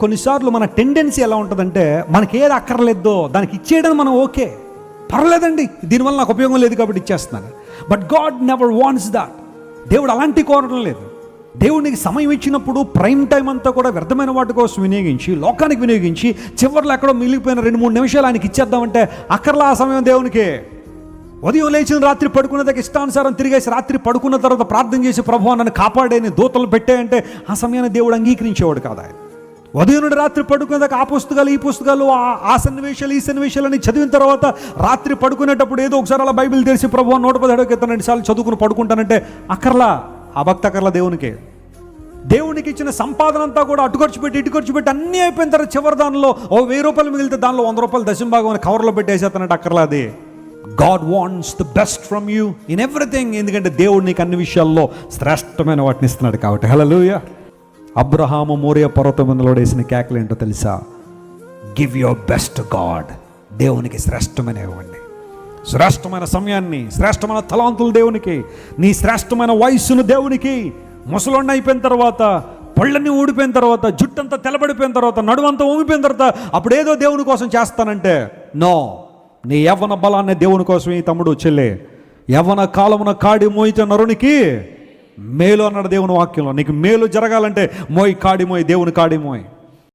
కొన్నిసార్లు మన టెండెన్సీ ఎలా ఉంటుందంటే మనకి ఏది అక్కర్లేదో దానికి ఇచ్చేయడం మనం ఓకే, పర్లేదండి, దీనివల్ల నాకు ఉపయోగం లేదు కాబట్టి ఇచ్చేస్తున్నాను. But God never wants that. దేవుడు అలాంటి కోరడం లేదు. దేవునికి సమయం ఇచ్చినప్పుడు ప్రైమ్ టైం అంతా కూడా వ్యర్థమైన వాటి కోసం వినియోగించి, లోకానికి వినియోగించి, చివరిలో ఎక్కడో మిగిలిపోయిన 2-3 నిమిషాలు ఆయనకి ఇచ్చేద్దామంటే అక్కర్లా ఆ సమయం దేవునికి. ఉదయం లేచిన రాత్రి పడుకునేదాకా ఇష్టానుసారం తిరిగేసి రాత్రి పడుకున్న తర్వాత ప్రార్థన చేసి ప్రభువా నన్ను కాపాడేని దూతలు పెట్టాయంటే ఆ సమయాన్ని దేవుడు అంగీకరించేవాడు కాదు. ఆయన ఉదయం నుండి రాత్రి పడుకునేదాకా ఆ పుస్తకాలు ఈ పుస్తకాలు ఆ సన్నివేశాలు ఈ సన్నివేశాలని చదివిన తర్వాత రాత్రి పడుకునేటప్పుడు ఏదో ఒకసారి అలా బైబిల్ తెరిచి ప్రభువా 117 సార్లు చదువుకుని పడుకుంటానంటే అక్కర్లా, ఆ భక్తి అక్కర్లా దేవునికి. దేవునికి ఇచ్చిన సంపాదన అంతా కూడా అటు ఖర్చు పెట్టి ఇటు ఖర్చు పెట్టి అన్నీ అయిపోయిన తర్వాత చివరి దానిలో 1000 రూపాయలు మిగిలితే దానిలో 100 రూపాయలు దశంభాగం అని కవర్లో పెట్టేసేస్తానంటే అక్కర్లా. అది God wants the best from you in everything. ఎందుకంటే దేవుడు నీకు అన్ని విషయాల్లో శ్రేష్టమైన వాటిని ఇస్తున్నాడు కాబట్టి. హల్లెలూయా. అబ్రహాము మోరియా పర్వతం మీద వేసిన కేకలు ఏంటో తెలుసా? Give your best God. దేవునికి శ్రేష్టమైన ఇవ్వండి, శ్రేష్టమైన సమయాన్ని, శ్రేష్టమైన తలాంతులు దేవునికి, నీ శ్రేష్టమైన వయస్సును దేవునికి. ముసలోడిని అయిపోయిన తర్వాత, పళ్ళన్నీ ఊడిపోయిన తర్వాత, జుట్టంతా తెల్లబడిపోయిన తర్వాత, నడుమంతా ఊగిపోయిన తర్వాత అప్పుడేదో దేవుని కోసం చేస్తానంటే నో. నీ యవ్వన బలాన్ని దేవుని కోసం ఈ తమ్ముడు చెల్లె. యవ్వన కాలమున కాడి మోయితే నరునికి మేలు అన్నాడు దేవుని వాక్యంలో. నీకు మేలు జరగాలంటే మోయి కాడి మోయి, దేవుని కాడి మోయి.